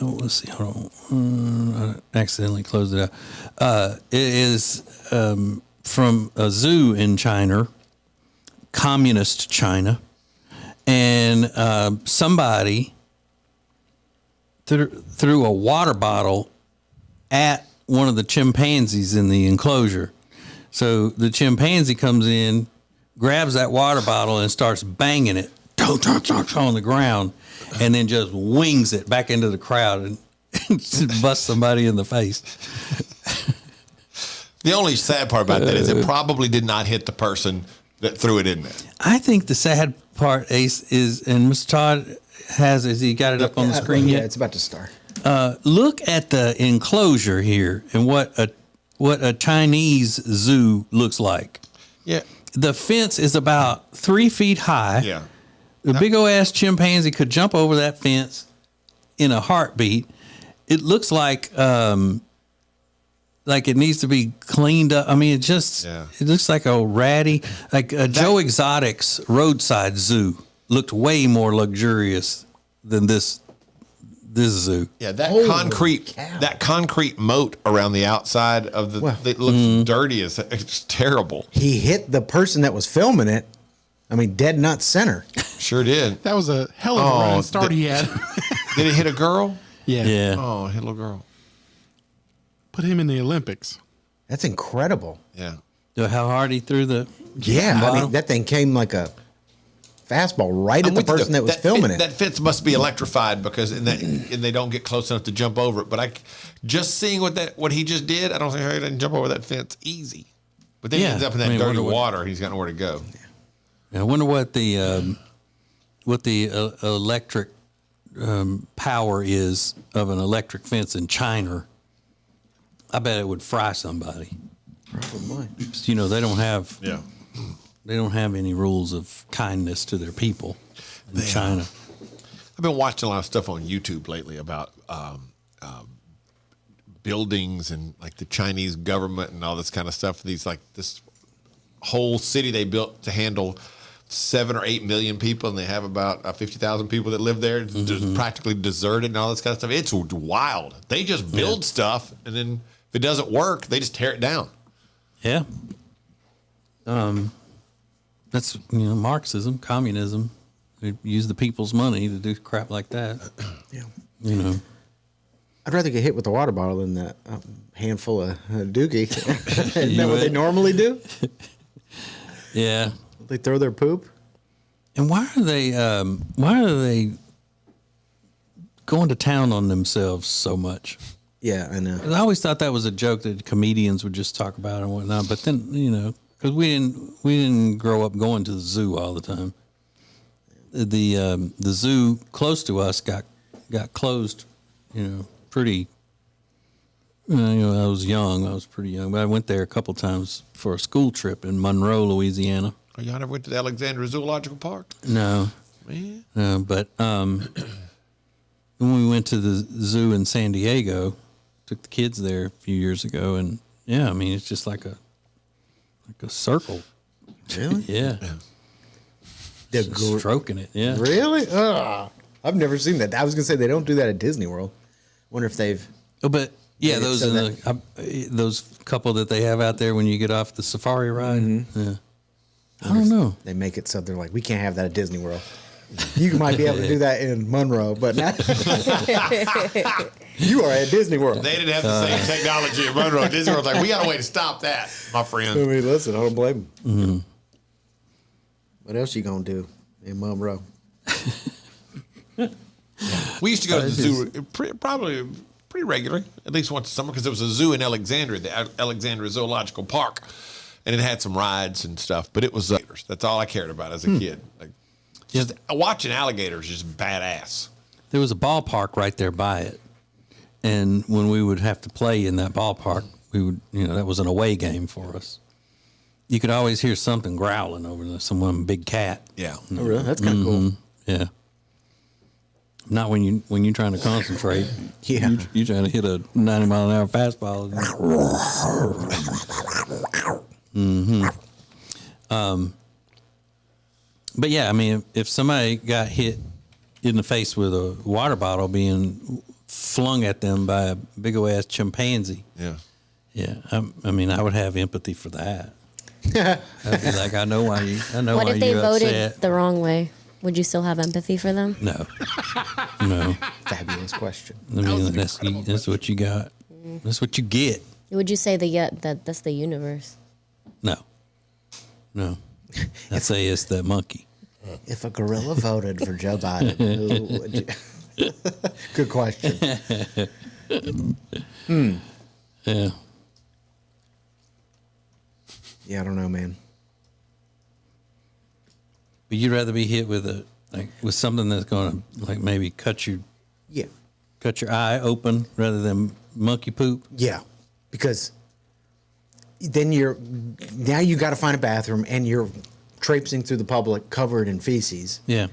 let's see, hold on. I accidentally closed it out. It is from a zoo in China, communist China, and somebody threw a water bottle at one of the chimpanzees in the enclosure. So the chimpanzee comes in, grabs that water bottle and starts banging it on the ground, and then just wings it back into the crowd and busts somebody in the face. The only sad part about that is it probably did not hit the person that threw it in there. I think the sad part, Ace, is, and Mr. Todd has he got it up on the screen yet? Yeah, it's about to start. Look at the enclosure here and what a Chinese zoo looks like. Yeah. The fence is about 3 feet high. Yeah. The big old ass chimpanzee could jump over that fence in a heartbeat. It looks like it needs to be cleaned up. I mean, it looks like a ratty, Joe Exotic's roadside zoo looked way more luxurious than this this zoo. Yeah, that Holy concrete moat around the outside of the it looks dirty. It's terrible. He hit the person that was filming it. I mean, dead nut center. Sure did. That was a hell of a running start he had. Did it hit a girl? Yeah. Oh, hit a little girl. Put him in the Olympics. That's incredible. Yeah. How hard he threw the Yeah, bottle? I mean, that thing came like a fastball right at the person that was filming it. That fence must be electrified because and they don't get close enough to jump over it. But just seeing what he just did, I don't think he didn't jump over that fence easy. But then he ends up in that dirty water. He's got nowhere to go. I wonder what the electric power is of an electric fence in China. I bet it would fry somebody. Probably. You know, they don't have any rules of kindness to their people in China. I've been watching a lot of stuff on YouTube lately about buildings and like the Chinese government and all this kind of stuff. This whole city they built to handle 7 or 8 million people, and they have about 50,000 people that live there. It's just practically deserted and all this kind of stuff. It's wild. They just build stuff, and then if it doesn't work, they just tear it down. Yeah. That's Marxism, communism. They use the people's money to do crap like that. Yeah. You know. I'd rather get hit with a water bottle than that handful of dookie. Isn't that what they normally do? Yeah. They throw their poop. And why are they going to town on themselves so much? Yeah, I know. I always thought that was a joke that comedians would just talk about and whatnot. But then, because we didn't grow up going to the zoo all the time. The zoo close to us got closed, pretty. I was young. I was pretty young, but I went there a couple times for a school trip in Monroe, Louisiana. Oh, y'all never went to the Alexandria Zoological Park? No. Man. No, but when we went to the zoo in San Diego, took the kids there a few years ago, and it's just like a circle. Really? Yeah. Stroking it. Yeah. Really? I've never seen that. I was gonna say they don't do that at Disney World. Wonder if they've. Oh, but yeah, those those couple that they have out there when you get off the safari ride. Mm-hmm. Yeah. I don't know. They make it so they're like, we can't have that at Disney World. You might be able to do that in Monroe, but not. You are at Disney World. They didn't have the same technology in Monroe. Disney World's like, we got a way to stop that, my friend. I mean, listen, I don't blame them. Mm-hmm. What else you gonna do in Monroe? We used to go to the zoo probably pretty regularly, at least once a summer, because there was a zoo in Alexandria, the Alexandria Zoological Park, and it had some rides and stuff. But it was that's all I cared about as a kid. Like, just watching alligators is just badass. There was a ballpark right there by it, and when we would have to play in that ballpark, we would, that was an away game for us. You could always hear something growling over there, some big cat. Yeah. Oh, really? That's kind of cool. Yeah. Not when you're trying to concentrate. Yeah. You're trying to hit a 90-mile-an-hour fastball. Mm-hmm. But yeah, I mean, if somebody got hit in the face with a water bottle being flung at them by a big old ass chimpanzee. Yeah. Yeah. I mean, I would have empathy for that. I'd be like, I know why you. What if they voted upset. the wrong way? Would you still have empathy for them? No. No. Fabulous question. I mean, that's what you got. That's what you get. Would you say that's the universe? No. I'd say it's the monkey. If a gorilla voted for Joe Biden, who would you? Good question. Yeah. Yeah, I don't know, man. But you'd rather be hit with with something that's going to maybe cut your eye open rather than monkey poop. Yeah, because then now you got to find a bathroom and you're traipsing through the public covered in feces. Yeah.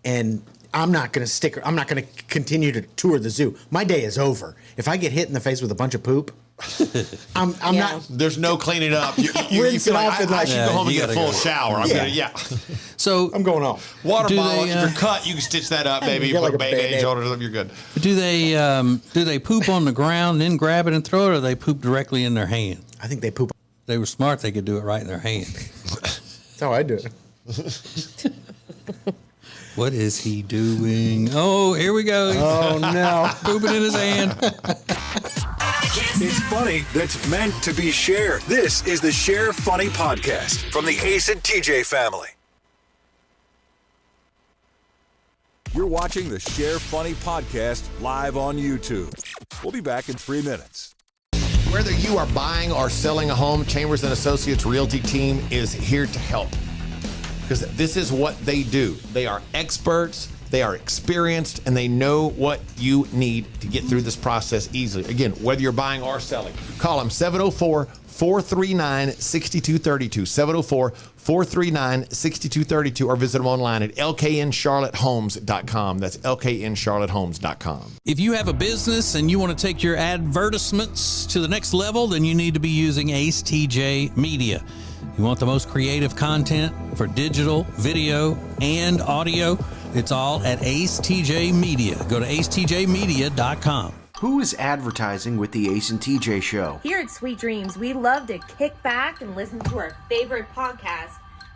And I'm not going to continue to tour the zoo. My day is over. If I get hit in the face with a bunch of poop, I'm not. There's no cleaning up. You Rinse it feel off like, and I like- should go home and you get a gotta full go. shower. So I'm going home. Water Do bottle. they, If you're cut, you can stitch that up, baby. Get like Put a Band-Aid Band-Aid. on it. You're good. do they poop on the ground, then grab it and throw it, or they poop directly in their hand? I think they poop. They were smart; they could do it right in their hand. That's how I do it. What is he doing? Oh, here we go. Oh no. Pooping in his hand. It's funny that's meant to be shared. This is the Share Funny Podcast from the Ace and TJ family. You're watching the Share Funny Podcast live on YouTube. We'll be back in 3 minutes. Whether you are buying or selling a home, Chambers and Associates Realty team is here to help. Because this is what they do. They are experts, they are experienced, and they know what you need to get through this process easily. Again, whether you're buying or selling, call them 704-439-6232, 704-439-6232, or visit them online at lkncharlottehomes.com. That's lkncharlottehomes.com. If you have a business and you want to take your advertisements to the next level, then you need to be using ACETJ Media. You want the most creative content for digital, video, and audio? It's all at AceTJ Media. Go to acetjmedia.com. Who is advertising with the Ace and TJ show? Here at Sweet Dreams, we love to kick back and listen to our favorite podcast,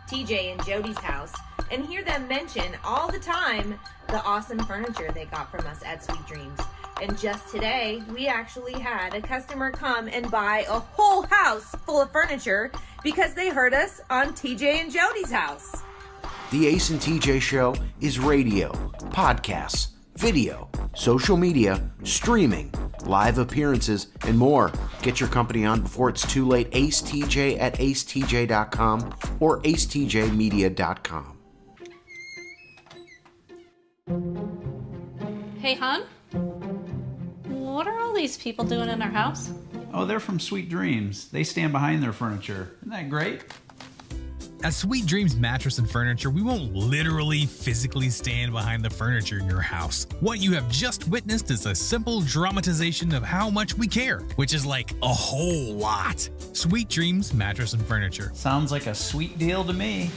TJ and Jody's House, and hear them mention all the time the awesome furniture they got from us at Sweet Dreams. And just today, we actually had a customer come and buy a whole house full of furniture because they heard us on TJ and Jody's House. The Ace and TJ show is radio, podcasts, video, social media, streaming, live appearances, and more. Get your company on before it's too late. AceTJ at acetj.com or acetjmedia.com. Hey, hon? What are all these people doing in our house? Oh, they're from Sweet Dreams. They stand behind their furniture. Isn't that great? At Sweet Dreams Mattress and Furniture, we won't literally physically stand behind the furniture in your house. What you have just witnessed is a simple dramatization of how much we care, which is like a whole lot. Sweet Dreams Mattress and Furniture. Sounds like a sweet deal to me.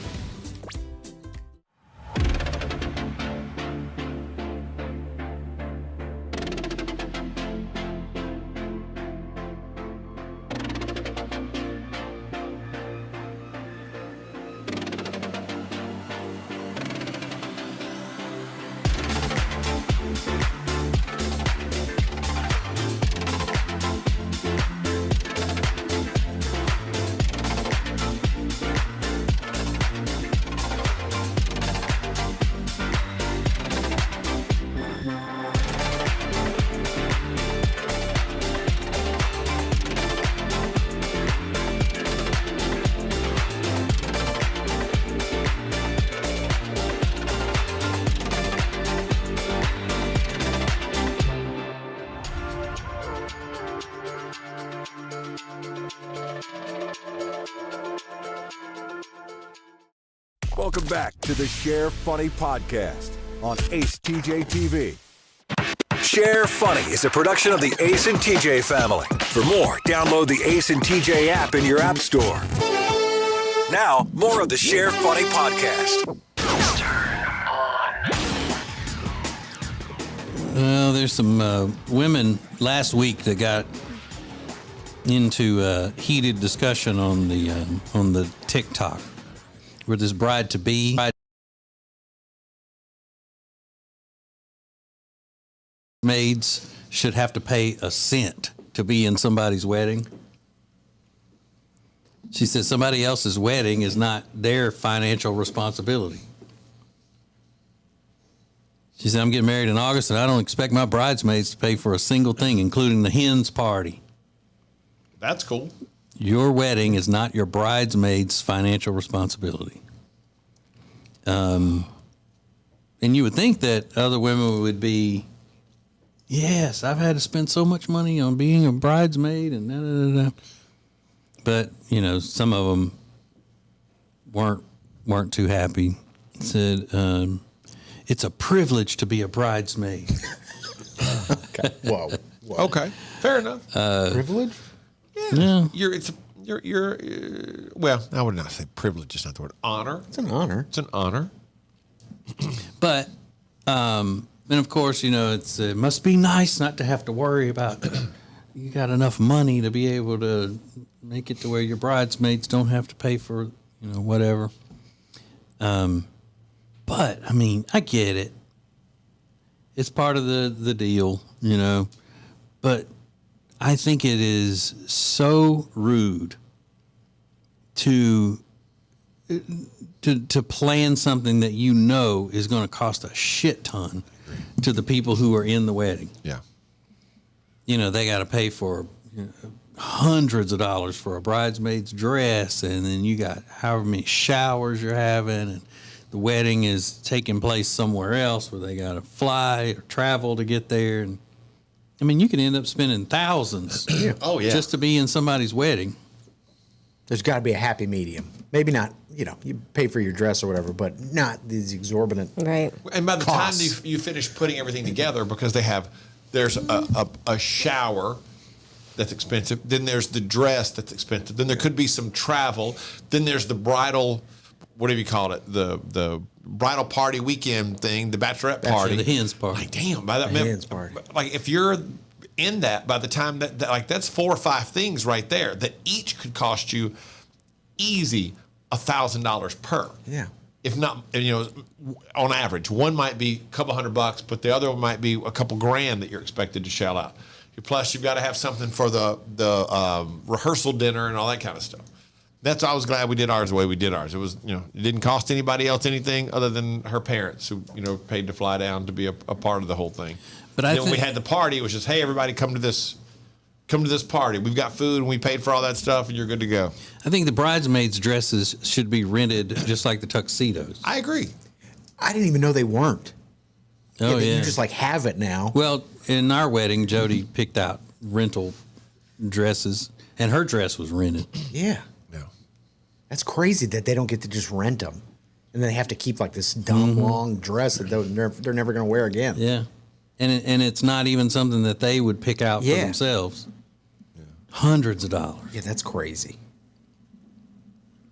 Welcome back to the Share Funny Podcast on Ace TJ TV. Share Funny is a production of the Ace and TJ family. For more, download the Ace and TJ app in your app store. Now, more of the Share Funny Podcast. Well, there's some women last week that got into a heated discussion on the TikTok, where this bride-to-be maids should have to pay a cent to be in somebody's wedding. She said somebody else's wedding is not their financial responsibility. She said, I'm getting married in August, and I don't expect my bridesmaids to pay for a single thing, including the hen's party. That's cool. Your wedding is not your bridesmaid's financial responsibility. And you would think that other women would be, yes, I've had to spend so much money on being a bridesmaid and da-da-da-da. But, you know, some of them weren't too happy. Said, it's a privilege to be a bridesmaid. Okay. Whoa. Okay. Fair enough. Privilege? Yeah. You're well, I would not say privilege is not the word. Honor. It's an honor. It's an honor. But, and of course, it must be nice not to have to worry about you got enough money to be able to make it to where your bridesmaids don't have to pay for, whatever. But, I mean, I get it. It's part of the deal, But I think it is so rude to plan something that is going to cost a shit ton to the people who are in the wedding. Yeah. They got to pay for hundreds of dollars for a bridesmaid's dress, and then you got however many showers you're having, and the wedding is taking place somewhere else where they got to fly or travel to get there. And I mean, you can end up spending thousands just to be in somebody's wedding. There's got to be a happy medium. Maybe not, you pay for your dress or whatever, but not these exorbitant Right. And by the costs. time you finish putting everything together, because there's a shower that's expensive, then there's the dress that's expensive, then there could be some travel, then there's the bridal, whatever you call it, the bridal party weekend thing, the bachelorette party. The hens party. Like, damn, by that hens party. Like, if you're in that, by the time that's 4 or 5 things right there that each could cost you easy $1,000 per. Yeah. If not, on average, one might be a couple $100, but the other one might be a couple grand that you're expected to shell out. Plus, you've got to have something for the rehearsal dinner and all that kind of stuff. I was glad we did ours the way we did ours. It was, it didn't cost anybody else anything other than her parents who, paid to fly down to be a part of the whole thing. But then when we had the party, it was just, hey, everybody come to this party. We've got food and we paid for all that stuff and you're good to go. I think the bridesmaids' dresses should be rented just like the tuxedos. I agree. I didn't even know they weren't. Oh, yeah. You just have it now. Well, in our wedding, Jody picked out rental dresses, and her dress was rented. Yeah. No. That's crazy that they don't get to just rent them. And then they have to keep this dumb long dress that they're never going to wear again. Yeah. And it's not even something that they would pick out for themselves. Yeah. Hundreds of dollars. Yeah, that's crazy.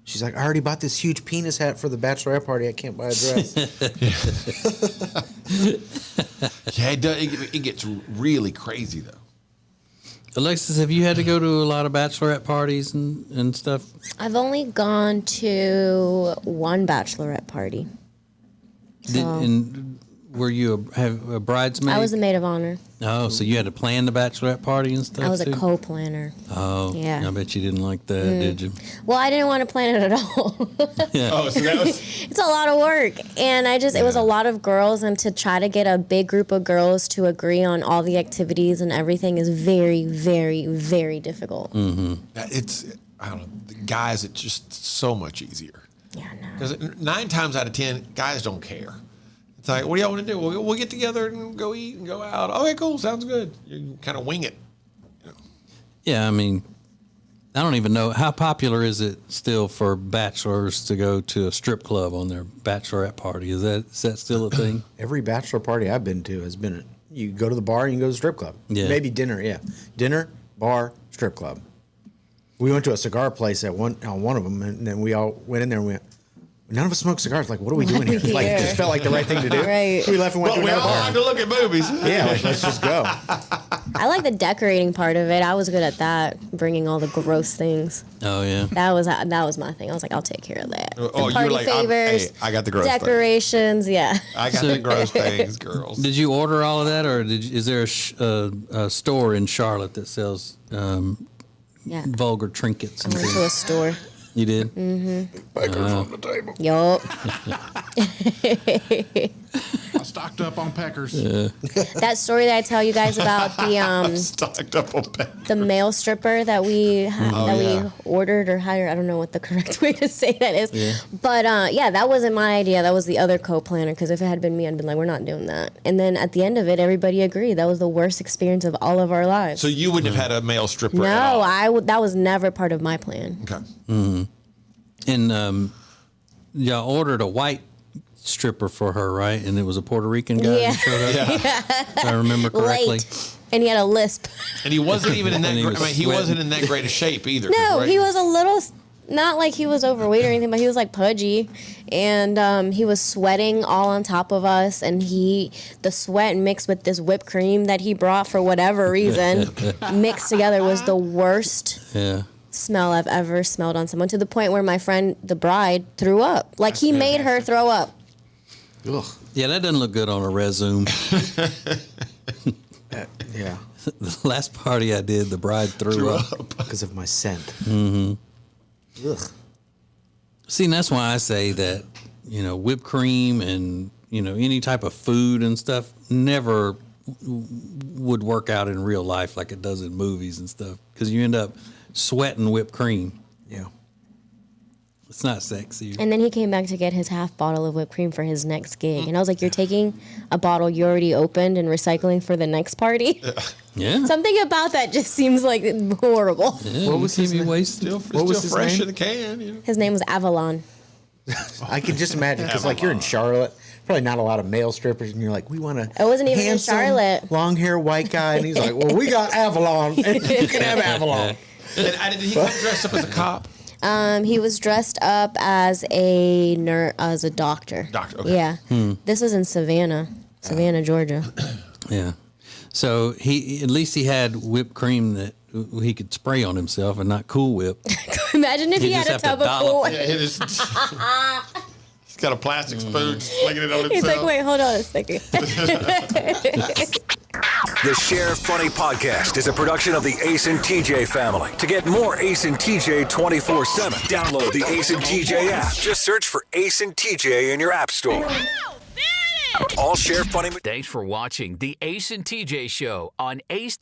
She's like, I already bought this huge penis hat for the bachelorette party. I can't buy a dress. Yeah, it gets really crazy, though. Alexis, have you had to go to a lot of bachelorette parties and stuff? I've only gone to one bachelorette party. Were you a bridesmaid? I was a maid of honor. Oh, so you had to plan the bachelorette party and stuff? I was a co-planner. Oh, yeah. I bet you didn't like that, did you? Well, I didn't want to plan it at all. Yeah. Oh, so that was... It's a lot of work, and it was a lot of girls, and to try to get a big group of girls to agree on all the activities and everything is very, very, very difficult. Mm-hmm. I don't know, the guys, it's just so much easier. Yeah, no. Because 9 times out of 10, guys don't care. It's like, what do y'all want to do? We'll get together and go eat and go out. Okay, cool. Sounds good. You kind of wing it. Yeah, I mean, I don't even know. How popular is it still for bachelors to go to a strip club on their bachelorette party? Is that still a thing? Every bachelor party I've been to has been, you go to the bar and you go to the strip club. Yeah. Maybe dinner, yeah. Dinner, bar, strip club. We went to a cigar place on one of them, and then we all went in there and we went, none of us smoke cigars. Like, what are we doing here? Like, it just felt like the right thing to do. Right. We left and went to We another all bar. like to look at movies. Yeah, let's just go. I like the decorating part of it. I was good at that, bringing all the gross things. Oh, yeah. That was my thing. I was like, I'll take care of that. Oh, The you're party like, favors, hey, I got the gross decorations. Yeah. I got the gross things, girls. Did you order all of that, or is there a store in Charlotte that sells Yeah. vulgar trinkets? I went to a store. You did? Mm-hmm. Baker's on the table. Yup. I stocked up on peckers. That story that I tell you guys about the Stocked up on pets. the male stripper that we yeah. we ordered or hired. I don't know what the correct way to say that is. Yeah. But that wasn't my idea. That was the other co-planner, because if it had been me, I'd been like, we're not doing that. And then at the end of it, everybody agreed. That was the worst experience of all of our lives. So you wouldn't have had a male stripper no, at all? that was never part of my plan. Okay. Mm-hmm. And y'all ordered a white stripper for her, right? And it was a Puerto Rican guy Yeah. who showed up, if I remember correctly. Late. and he had a lisp. And he wasn't even in that. And He wasn't in that great a shape either. No, right? he was a little, not like he was overweight or anything, but he was like pudgy, and he was sweating all on top of us, and the sweat mixed with this whipped cream that he brought for whatever reason mixed together was the worst. Yeah. Smell I've ever smelled on someone, to the point where my friend, the bride, threw up. Like, he made her throw up. Ugh. Yeah, that doesn't look good on a resume. Yeah. The last party I did, the bride threw up. Because of my scent. Mm-hmm. Ugh. See, and that's why I say that, whipped cream and, any type of food and stuff never would work out in real life like it does in movies and stuff. Because you end up sweating whipped cream. Yeah. It's not sexy. And then he came back to get his half bottle of whipped cream for his next gig. And I was like, you're taking a bottle you already opened and recycling for the next party? Yeah. Something about that just seems like horrible. Yeah, What was his name? Still his fresh name? in the can. His name was Avalon. I can just imagine, because like you're in Charlotte, probably not a lot of male strippers, and you're like, we want a I wasn't even in handsome, Charlotte. long hair white guy, and he's like, well, we got Avalon, and you can have Avalon. And did he come dressed up as a cop? He was dressed up as a doctor. Doctor, okay. Yeah. This was in Savannah, Georgia. Yeah. So at least he had whipped cream that he could spray on himself and not Cool Whip. Imagine if he had a tub of Cool Whip. Yeah, he's got a plastic spoon slinging it on himself. He's like, wait, hold on a second. The Share Funny Podcast is a production of the Ace and TJ family. To get more Ace and TJ 24/7, download the Ace and TJ app. Just search for Ace and TJ in your app store. All Share Funny. Thanks for watching the Ace and TJ Show on ACE